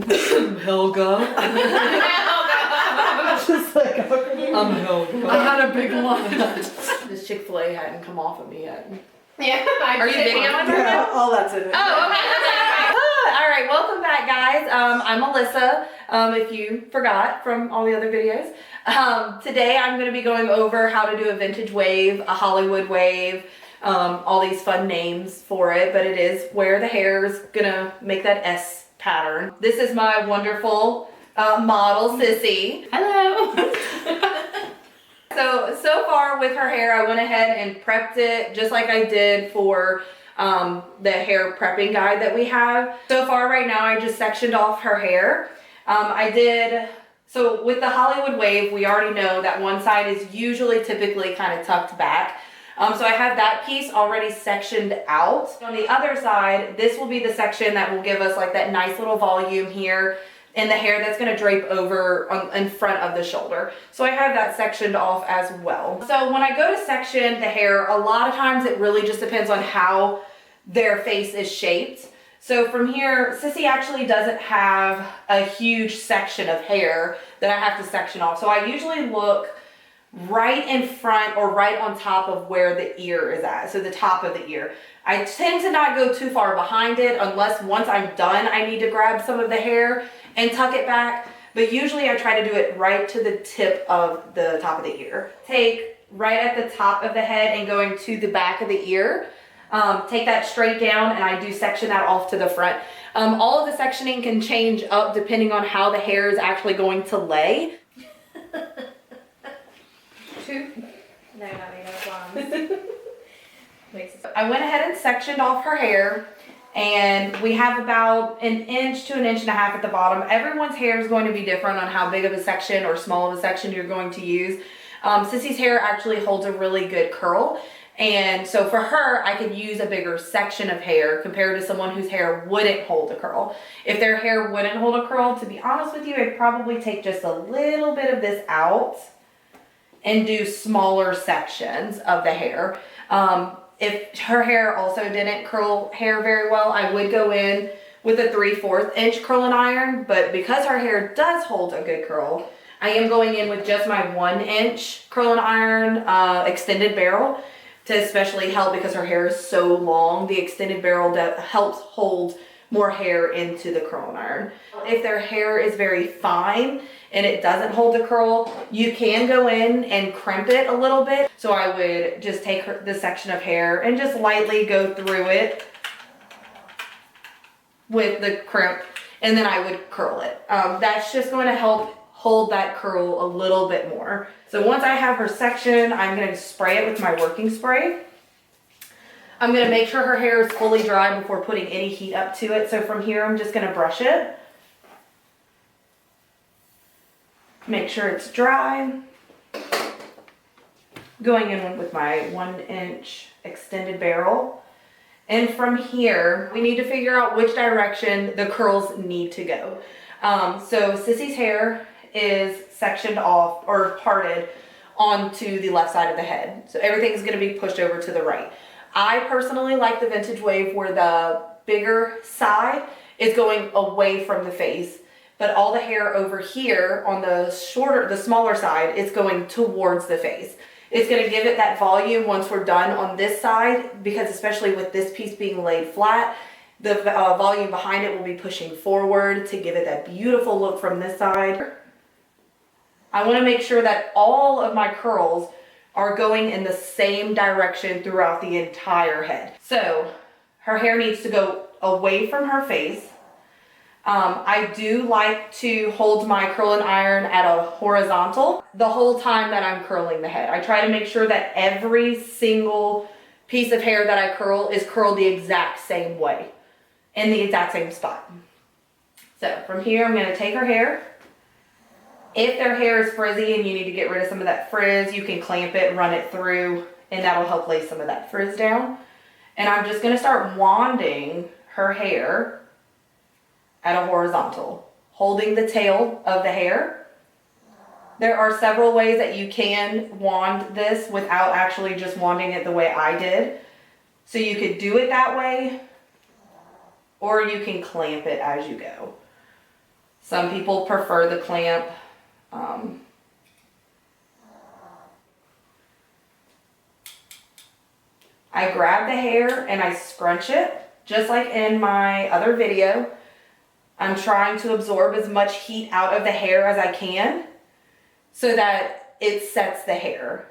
Helga. Just like, I'm Helga. I had a big lunch. This Chick-fil-A hadn't come off of me yet. Yeah. Are you videoing right Yeah, now? all that's in it. Oh, okay. All right, welcome back, guys. I'm Alyssa, if you forgot from all the other videos. Today I'm going to be going over how to do a vintage wave, a Hollywood wave, all these fun names for it, but it is where the hair is going to make that S pattern. This is my wonderful model, Sissy. Hello. So far with her hair, I went ahead and prepped it just like I did for the hair prepping guide that we have. So far right now, I just sectioned off her hair. So with the Hollywood wave, we already know that one side is usually typically kind of tucked back. So I have that piece already sectioned out. On the other side, this will be the section that will give us like that nice little volume here and the hair that's going to drape over in front of the shoulder. So I have that sectioned off as well. So when I go to section the hair, a lot of times it really just depends on how their face is shaped. So from here, Sissy actually doesn't have a huge section of hair that I have to section off. So I usually look right in front or right on top of where the ear is at. So the top of the ear. I tend to not go too far behind it unless once I'm done, I need to grab some of the hair and tuck it back. But usually I try to do it right to the tip of the top of the ear. Take right at the top of the head and going to the back of the ear. Take that straight down and I do section that off to the front. All of the sectioning can change up depending on how the hair is actually going to lay. No, not me, no blonde. I went ahead and sectioned off her hair and we have about an inch to an inch and a half at the bottom. Everyone's hair is going to be different on how big of a section or small of a section you're going to use. Sissy's hair actually holds a really good curl. And so for her, I could use a bigger section of hair compared to someone whose hair wouldn't hold a curl. If their hair wouldn't hold a curl, to be honest with you, I'd probably take just a little bit of this out and do smaller sections of the hair. If her hair also didn't curl hair very well, I would go in with a 3/4 inch curling iron, but because her hair does hold a good curl, I am going in with just my 1 inch curling iron extended barrel to especially help because her hair is so long. The extended barrel that helps hold more hair into the curling iron. If their hair is very fine and it doesn't hold a curl, you can go in and crimp it a little bit. So I would just take this section of hair and just lightly go through it with the crimp and then I would curl it. That's just going to help hold that curl a little bit more. So once I have her section, I'm going to spray it with my working spray. I'm going to make sure her hair is fully dry before putting any heat up to it. So from here, I'm just going to brush it. Make sure it's dry. Going in with my 1 inch extended barrel. And from here, we need to figure out which direction the curls need to go. So Sissy's hair is sectioned off or parted onto the left side of the head. So everything's going to be pushed over to the right. I personally like the vintage wave where the bigger side is going away from the face, but all the hair over here on the smaller side is going towards the face. It's going to give it that volume once we're done on this side, because especially with this piece being laid flat, the volume behind it will be pushing forward to give it that beautiful look from this side. I want to make sure that all of my curls are going in the same direction throughout the entire head. So her hair needs to go away from her face. I do like to hold my curling iron at a horizontal the whole time that I'm curling the head. I try to make sure that every single piece of hair that I curl is curled the exact same way, in the exact same spot. So from here, I'm going to take her hair. If their hair is frizzy and you need to get rid of some of that frizz, you can clamp it, run it through, and that'll help lay some of that frizz down. And I'm just going to start wanding her hair at a horizontal, holding the tail of the hair. There are several ways that you can wand this without actually just wanding it the way I did. So you could do it that way, or you can clamp it as you go. Some people prefer the clamp. I grab the hair and I scrunch it, just like in my other video. I'm trying to absorb as much heat out of the hair as I can so that it sets the hair.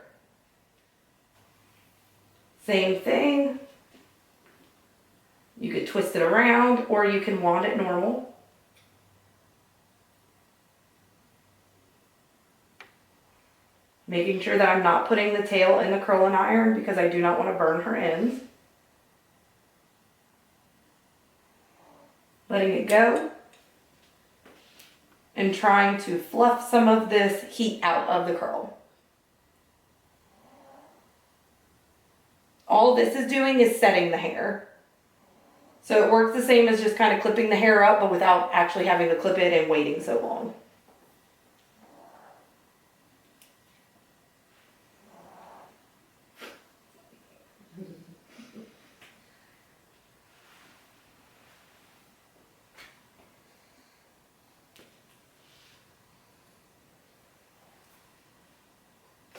Same thing. You could twist it around or you can wand it normal. Making sure that I'm not putting the tail in the curling iron because I do not want to burn her ends. Letting it go. And trying to fluff some of this heat out of the curl. All this is doing is setting the hair. So it works the same as just kind of clipping the hair up, but without actually having to clip it and waiting so long.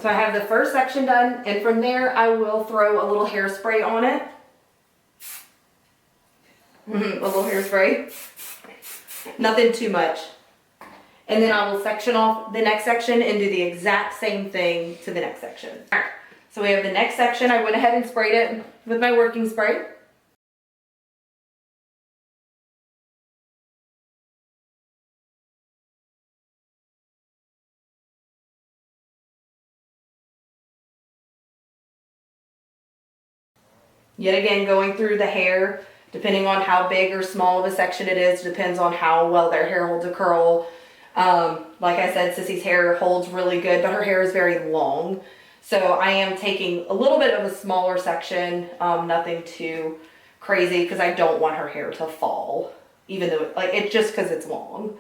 So I have the first section done, and from there I will throw a little hairspray on it. A little hairspray. Nothing too much. And then I will section off the next section and do the exact same thing to the next section. All right, so we have the next section. I went ahead and sprayed it with my working spray. Yet again, going through the hair, depending on how big or small of a section it is, depends on how well their hair holds a curl. Like I said, Sissy's hair holds really good, but her hair is very long. So I am taking a little bit of a smaller section, nothing too crazy, because I don't want her hair to fall, even though, it's just because it's long.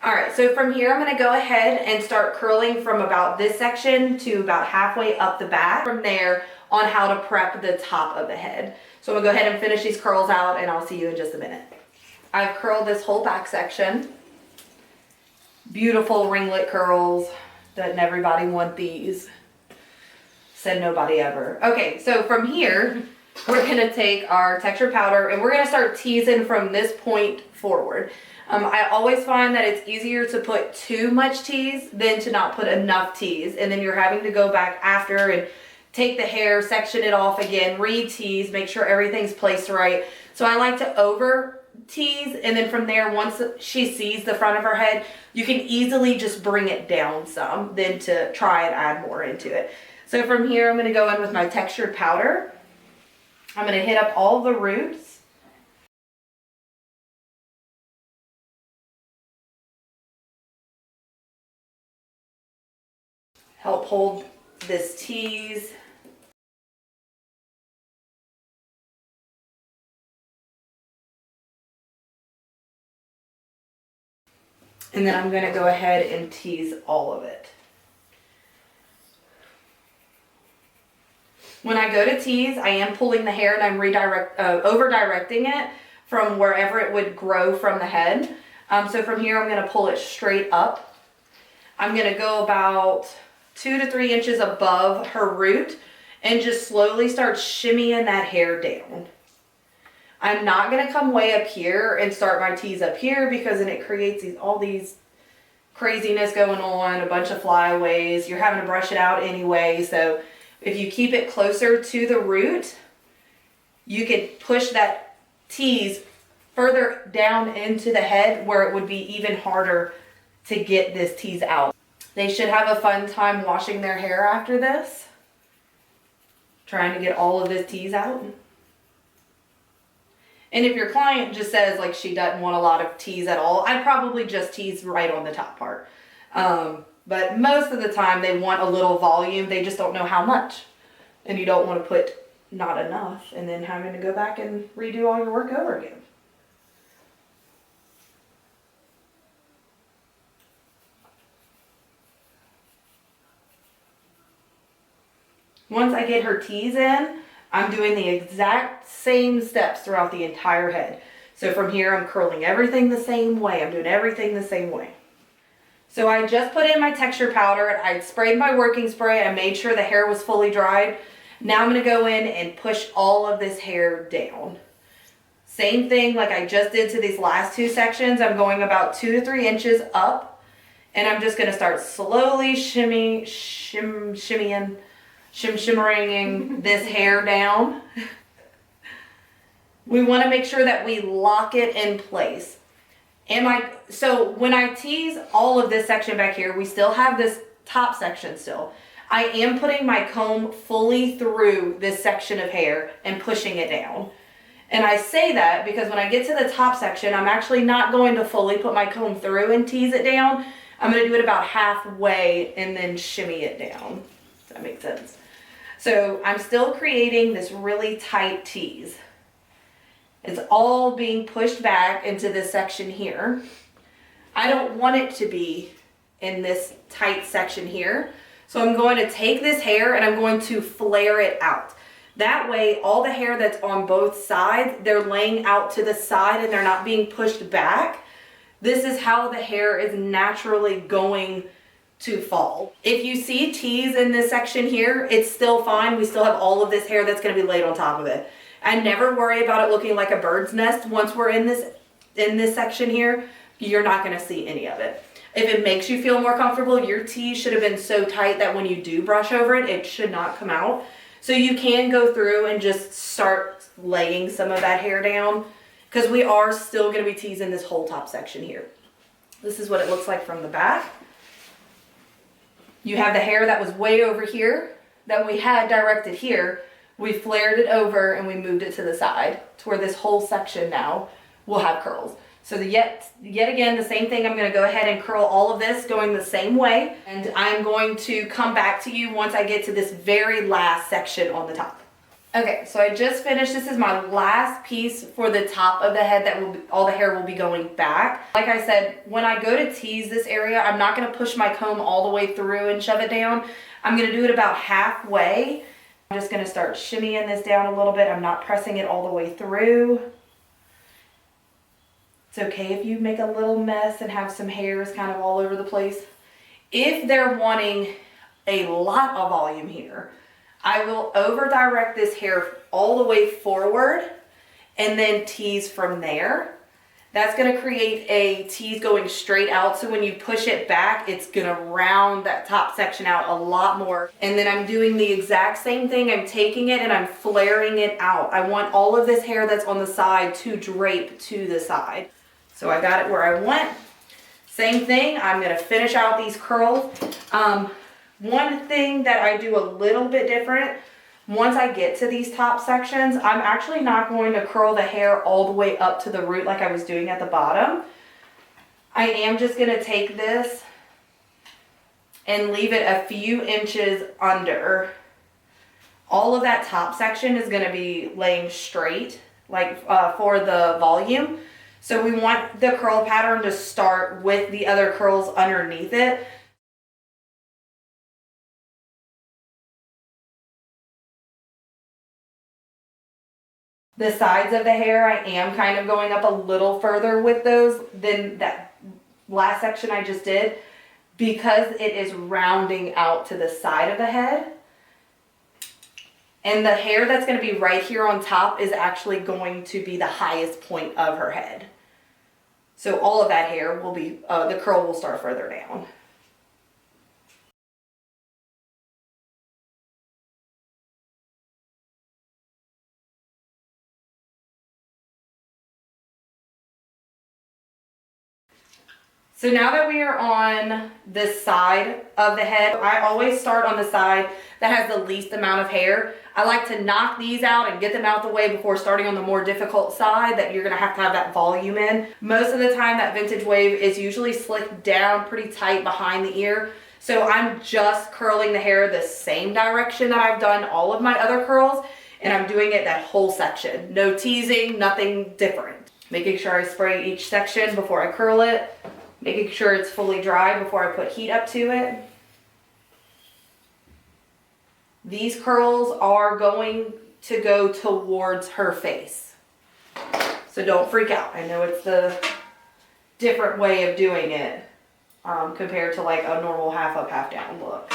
All right, so from here, I'm gonna go ahead and start curling from about this section to about halfway up the back. From there on how to prep the top of the head. So I'm gonna go ahead and finish these curls out and I'll see you in just a minute. I've curled this whole back section. Beautiful ringlet curls. Doesn't everybody want these? Said nobody ever. Okay, so from here, we're gonna take our texture powder and we're gonna start teasing from this point forward. I always find that it's easier to put too much tease than to not put enough tease. And then you're having to go back after and take the hair, section it off again, re-tease, make sure everything's placed right. So I like to over tease, and then from there, once she sees the front of her head, you can easily just bring it down some, then to try and add more into it. So from here, I'm gonna go in with my textured powder. I'm gonna hit up all the roots. Help hold this tease. And then I'm going to go ahead and tease all of it. When I go to tease, I am pulling the hair and I'm over-directing it from wherever it would grow from the head. So from here, I'm going to pull it straight up. I'm going to go about 2 to 3 inches above her root and just slowly start shimmying that hair down. I'm not gonna come way up here and start my tees up here because then it creates all these craziness going on, a bunch of flyaways. You're having to brush it out anyway. So if you keep it closer to the root, you could push that tease further down into the head where it would be even harder to get this tease out. They should have a fun time washing their hair after this, trying to get all of this tease out. And if your client just says like she doesn't want a lot of tease at all, I'd probably just tease right on the top part. But most of the time they want a little volume, they just don't know how much. And you don't want to put not enough and then having to go back and redo all your work over again. Once I get her tease in, I'm doing the exact same steps throughout the entire head. So from here, I'm curling everything the same way. I'm doing everything the same way. So I just put in my texture powder. I sprayed my working spray. I made sure the hair was fully dried. Now I'm gonna go in and push all of this hair down. Same thing like I just did to these last two sections. I'm going about 2 to 3 inches up, and I'm just gonna start slowly shimmering this hair down. We want to make sure that we lock it in place. So when I tease all of this section back here, we still have this top section still. I am putting my comb fully through this section of hair and pushing it down. And I say that because when I get to the top section, I'm actually not going to fully put my comb through and tease it down. I'm going to do it about halfway and then shimmy it down. Does that make sense? So I'm still creating this really tight tease. It's all being pushed back into this section here. I don't want it to be in this tight section here. So I'm going to take this hair and I'm going to flare it out. That way, all the hair that's on both sides, they're laying out to the side and they're not being pushed back. This is how the hair is naturally going to fall. If you see tease in this section here, it's still fine. We still have all of this hair that's going to be laid on top of it. I never worry about it looking like a bird's nest. Once we're in this section here, you're not going to see any of it. If it makes you feel more comfortable, your tease should have been so tight that when you do brush over it, it should not come out. So you can go through and just start laying some of that hair down because we are still going to be teasing this whole top section here. This is what it looks like from the back. You have the hair that was way over here that we had directed here. We flared it over and we moved it to the side to where this whole section now will have curls. So yet again, the same thing. I'm going to go ahead and curl all of this going the same way. And I'm going to come back to you once I get to this very last section on the top. Okay, so I just finished. This is my last piece for the top of the head that all the hair will be going back. Like I said, when I go to tease this area, I'm not going to push my comb all the way through and shove it down. I'm going to do it about halfway. I'm just going to start shimmying this down a little bit. I'm not pressing it all the way through. It's okay if you make a little mess and have some hairs kind of all over the place. If they're wanting a lot of volume here, I will over direct this hair all the way forward and then tease from there. That's going to create a tease going straight out. So when you push it back, it's going to round that top section out a lot more. And then I'm doing the exact same thing. I'm taking it and I'm flaring it out. I want all of this hair that's on the side to drape to the side. So I got it where I want. Same thing. I'm going to finish out these curls. One thing that I do a little bit different, once I get to these top sections, I'm actually not going to curl the hair all the way up to the root like I was doing at the bottom. I am just going to take this and leave it a few inches under. All of that top section is going to be laying straight, like for the volume. So we want the curl pattern to start with the other curls underneath it. The sides of the hair, I am kind of going up a little further with those than that last section I just did because it is rounding out to the side of the head. And the hair that's going to be right here on top is actually going to be the highest point of her head. So all of that hair will be, the curl will start further down. So now that we are on this side of the head, I always start on the side that has the least amount of hair. I like to knock these out and get them out the way before starting on the more difficult side that you're gonna have to have that volume in. Most of the time that vintage wave is usually slicked down pretty tight behind the ear. So I'm just curling the hair the same direction that I've done all of my other curls, and I'm doing it that whole section. No teasing, nothing different. Making sure I spray each section before I curl it. Making sure it's fully dry before I put heat up to it. These curls are going to go towards her face. So don't freak out. I know it's the different way of doing it compared to like a normal half up, half down look.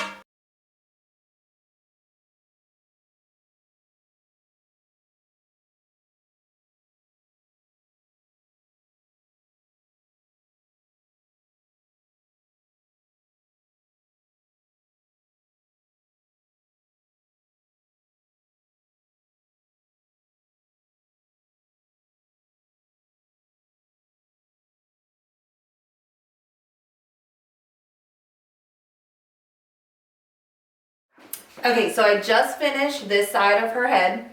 Okay, so I just finished this side of her head.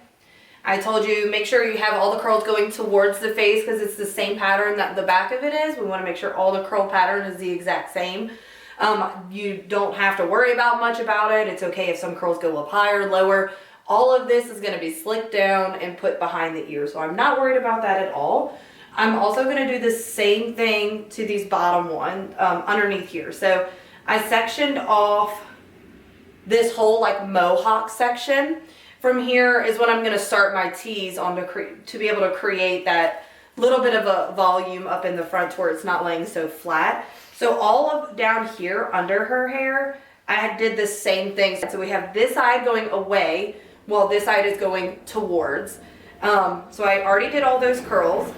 I told you make sure you have all the curls going towards the face because it's the same pattern that the back of it is. We want to make sure all the curl pattern is the exact same. You don't have to worry about much about it. It's okay if some curls go up higher, lower. All of this is going to be slicked down and put behind the ear, so I'm not worried about that at all. I'm also going to do the same thing to these bottom one underneath here. So I sectioned off this whole like mohawk section. From here is when I'm going to start my tees on to be able to create that little bit of a volume up in the front where it's not laying so flat. So all of down here under her hair, I did the same thing. So we have this side going away while this side is going towards. So I already did all those curls.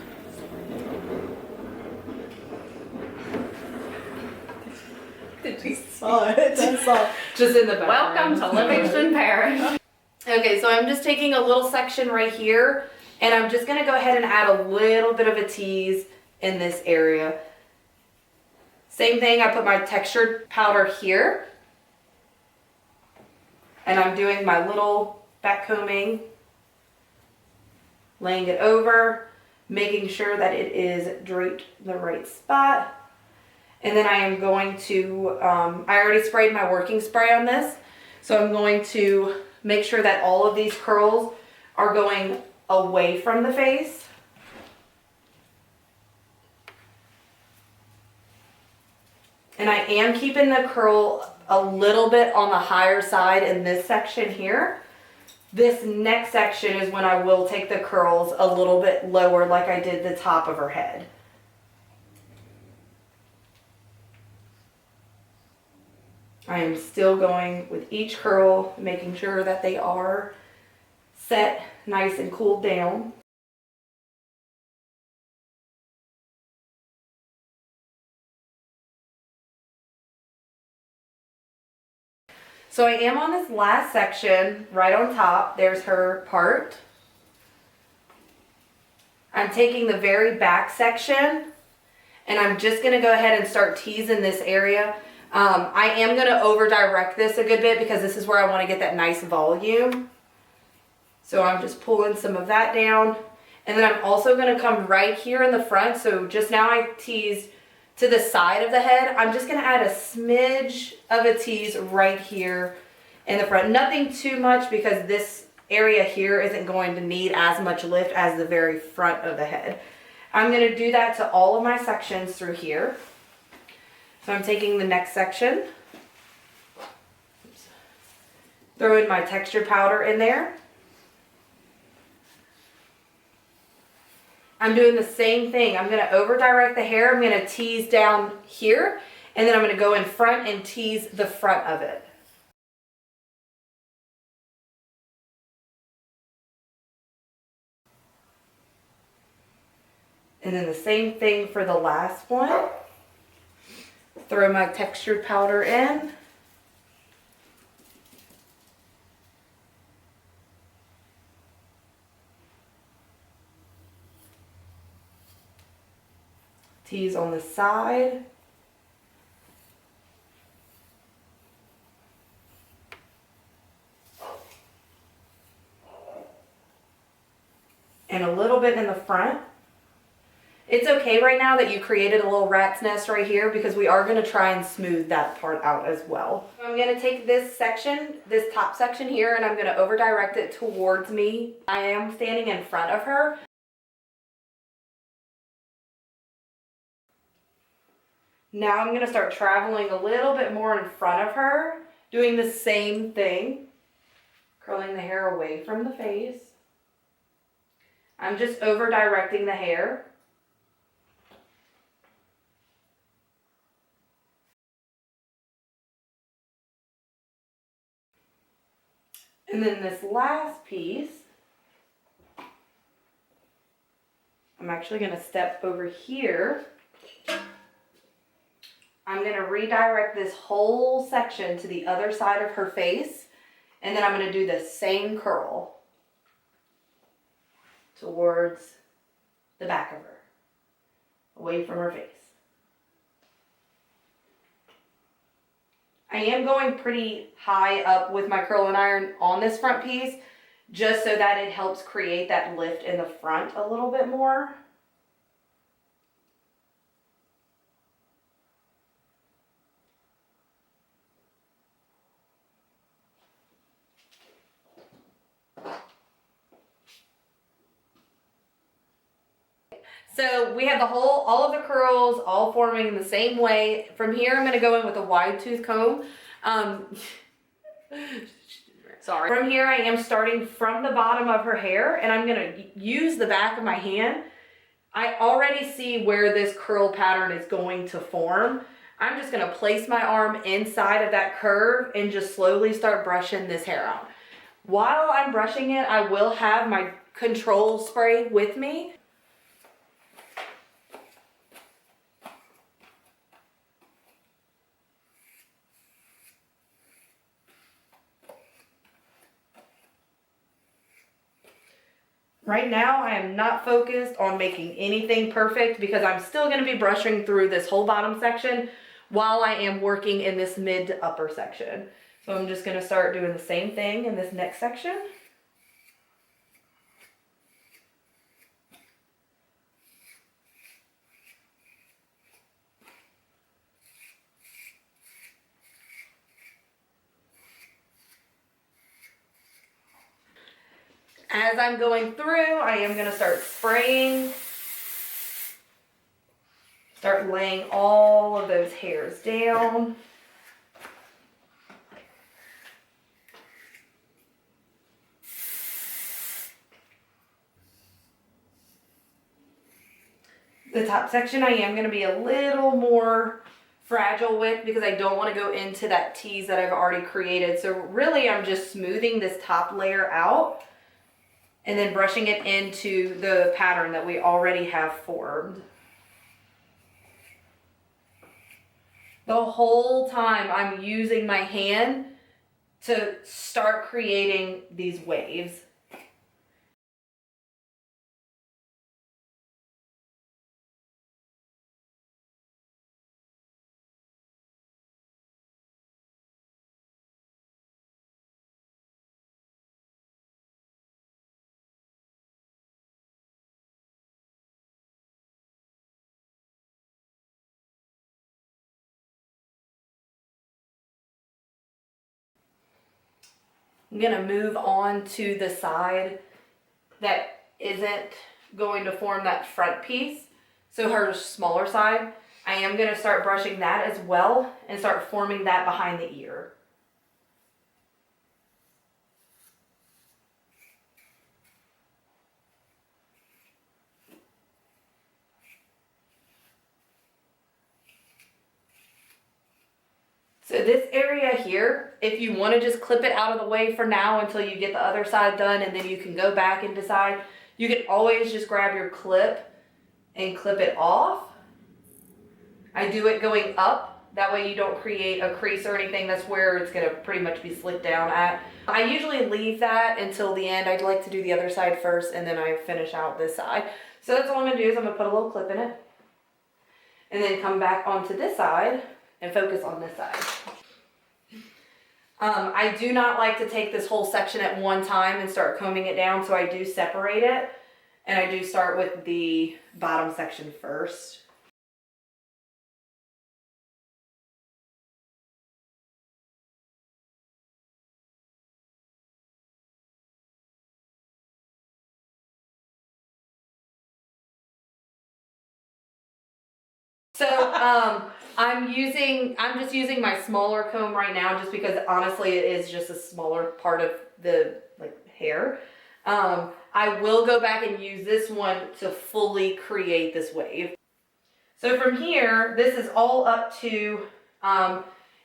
Did you saw it? I saw. Just in the back. Welcome to Livingston Parish. Okay, so I'm just taking a little section right here, and I'm just gonna go ahead and add a little bit of a tease in this area. Same thing, I put my textured powder here, and I'm doing my little back combing, laying it over, making sure that it is draped the right spot. And then I am going to, I already sprayed my working spray on this, so I'm going to make sure that all of these curls are going away from the face. And I am keeping the curl a little bit on the higher side in this section here. This next section is when I will take the curls a little bit lower like I did the top of her head. I am still going with each curl, making sure that they are set nice and cooled down. So I am on this last section right on top. There's her part. I'm taking the very back section and I'm just going to go ahead and start teasing this area. I am going to over direct this a good bit because this is where I want to get that nice volume. So I'm just pulling some of that down. And then I'm also going to come right here in the front. So just now I teased to the side of the head. I'm just going to add a smidge of a tease right here in the front. Nothing too much because this area here isn't going to need as much lift as the very front of the head. I'm going to do that to all of my sections through here. So I'm taking the next section, throwing my texture powder in there. I'm doing the same thing. I'm going to over direct the hair. I'm going to tease down here, and then I'm going to go in front and tease the front of it. And then the same thing for the last one. Throw my textured powder in. Tease on the side. And a little bit in the front. It's okay right now that you created a little rat's nest right here because we are going to try and smooth that part out as well. I'm going to take this section, this top section here, and I'm going to over direct it towards me. I am standing in front of her. Now I'm going to start traveling a little bit more in front of her, doing the same thing, curling the hair away from the face. I'm just over directing the hair. And then this last piece, I'm actually going to step over here. I'm going to redirect this whole section to the other side of her face, and then I'm going to do the same curl towards the back of her, away from her face. I am going pretty high up with my curling iron on this front piece, just so that it helps create that lift in the front a little bit more. So we have all of the curls all forming in the same way. From here, I'm going to go in with a wide tooth comb. Sorry. From here, I am starting from the bottom of her hair, and I'm going to use the back of my hand. I already see where this curl pattern is going to form. I'm just going to place my arm inside of that curve and just slowly start brushing this hair out. While I'm brushing it, I will have my control spray with me. Right now, I am not focused on making anything perfect because I'm still going to be brushing through this whole bottom section while I am working in this mid to upper section. So I'm just going to start doing the same thing in this next section. As I'm going through, I am going to start spraying, start laying all of those hairs down. The top section I am going to be a little more fragile with because I don't want to go into that tease that I've already created. So really I'm just smoothing this top layer out and then brushing it into the pattern that we already have formed. The whole time I'm using my hand to start creating these waves. I'm going to move on to the side that isn't going to form that front piece. So her smaller side, I am going to start brushing that as well and start forming that behind the ear. So this area here, if you want to just clip it out of the way for now until you get the other side done and then you can go back and decide, you can always just grab your clip and clip it off. I do it going up. That way you don't create a crease or anything. That's where it's gonna pretty much be slicked down at. I usually leave that until the end. I'd like to do the other side first and then I finish out this side. So that's all I'm gonna do is I'm gonna put a little clip in it and then come back onto this side and focus on this side. I do not like to take this whole section at one time and start combing it down, so I do separate it, and I do start with the bottom section first. So I'm just using my smaller comb right now just because honestly it is just a smaller part of the hair. I will go back and use this one to fully create this wave. So from here, this is all up to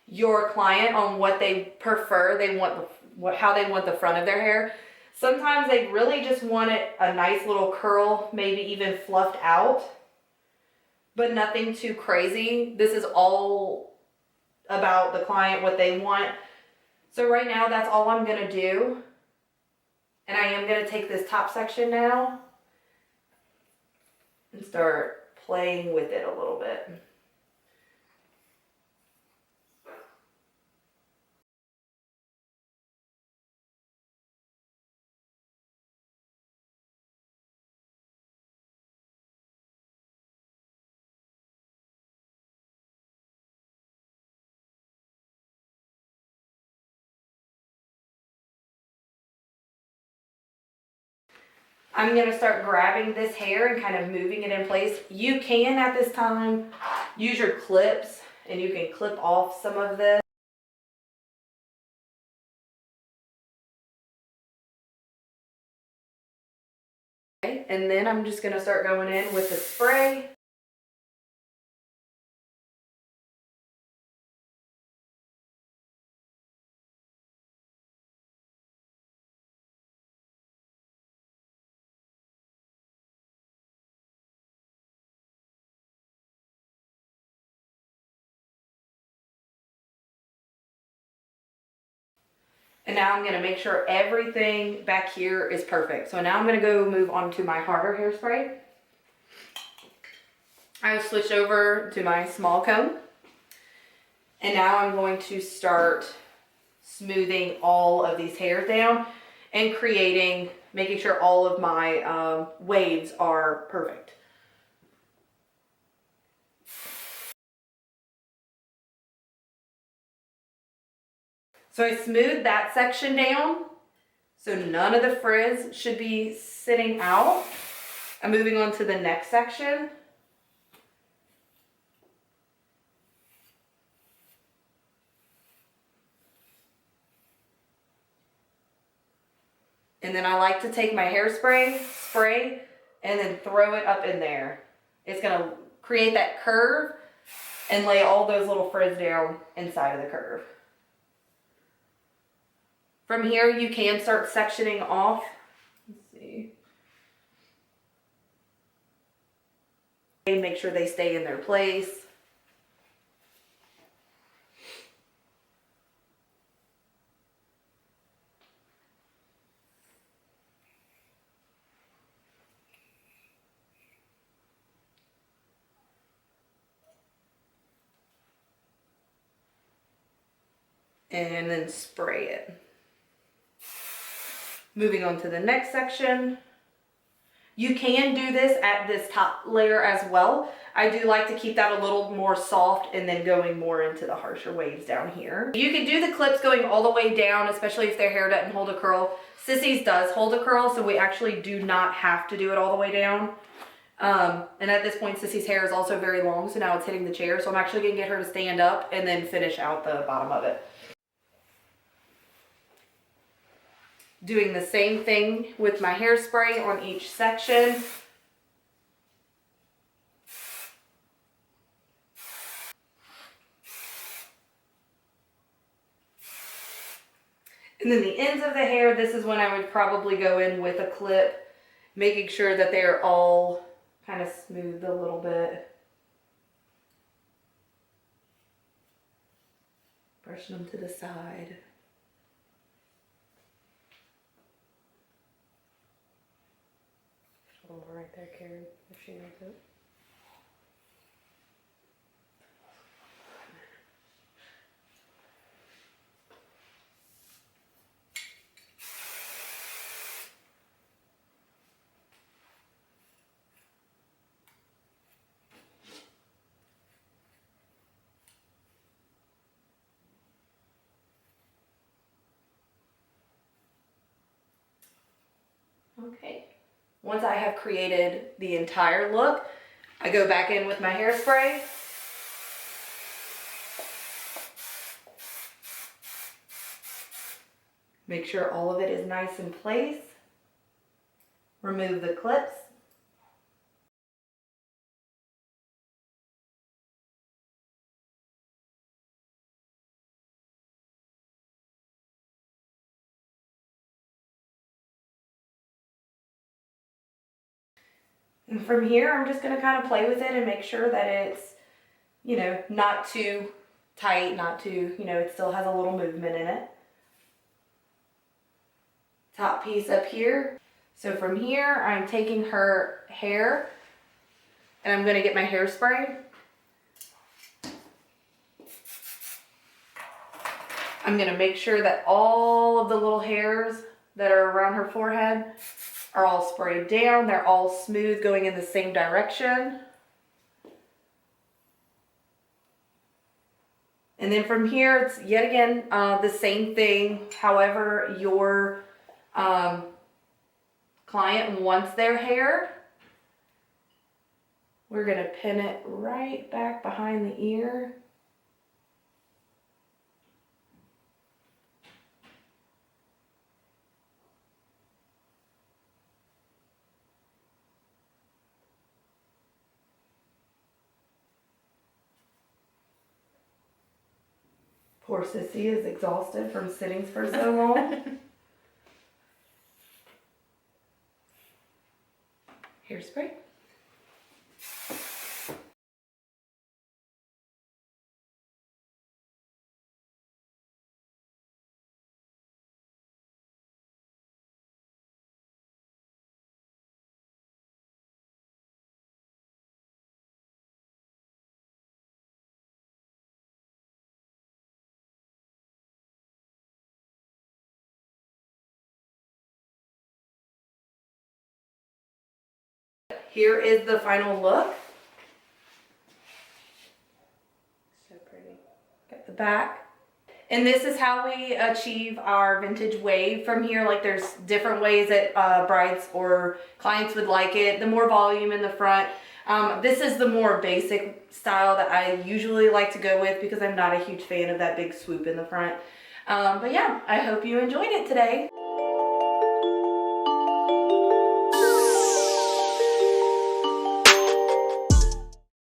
your client on what they prefer. They want how they want the front of their hair. Sometimes they really just want it a nice little curl, maybe even fluffed out, but nothing too crazy. This is all about the client, what they want. So right now, that's all I'm gonna do. And I am gonna take this top section now and start playing with it a little bit. I'm gonna start grabbing this hair and kind of moving it in place. You can at this time use your clips and you can clip off some of this. Okay, and then I'm just gonna start going in with the spray. And now I'm gonna make sure everything back here is perfect. So now I'm gonna go move on to my harder hairspray. I switched over to my small comb. And now I'm going to start smoothing all of these hairs down and making sure all of my waves are perfect. So I smoothed that section down, so none of the frizz should be sitting out. I'm moving on to the next section. And then I like to take my hairspray, spray, and then throw it up in there. It's gonna create that curve and lay all those little frizz down inside of the curve. From here, you can start sectioning off. Let's see. Make sure they stay in their place. And then spray it. Moving on to the next section. You can do this at this top layer as well. I do like to keep that a little more soft and then going more into the harsher waves down here. You can do the clips going all the way down, especially if their hair doesn't hold a curl. Sissy's does hold a curl, so we actually do not have to do it all the way down. And at this point, Sissy's hair is also very long, so now it's hitting the chair. So I'm actually gonna get her to stand up and then finish out the bottom of it. Doing the same thing with my hairspray on each section. And then the ends of the hair, this is when I would probably go in with a clip, making sure that they're all kind of smoothed a little bit. Brushing them to the side. Over right there, Karen, if she needs it. Okay. Once I have created the entire look, I go back in with my hairspray. Make sure all of it is nice in place. Remove the clips. And from here, I'm just gonna kind of play with it and make sure that it's, you know, not too tight, not too, you know, it still has a little movement in it. Top piece up here. So from here, I'm taking her hair and I'm gonna get my hairspray. I'm gonna make sure that all of the little hairs that are around her forehead are all sprayed down. They're all smooth, going in the same direction. And then from here, it's yet again the same thing. However your client wants their hair. We're gonna pin it right back behind the ear. Poor Sissy is exhausted from sitting for so long. Hairspray. Here is the final look. So pretty. Got the back. And this is how we achieve our vintage wave from here. Like there's different ways that brides or clients would like it. The more volume in the front. This is the more basic style that I usually like to go with because I'm not a huge fan of that big swoop in the front. But yeah, I hope you enjoyed it today.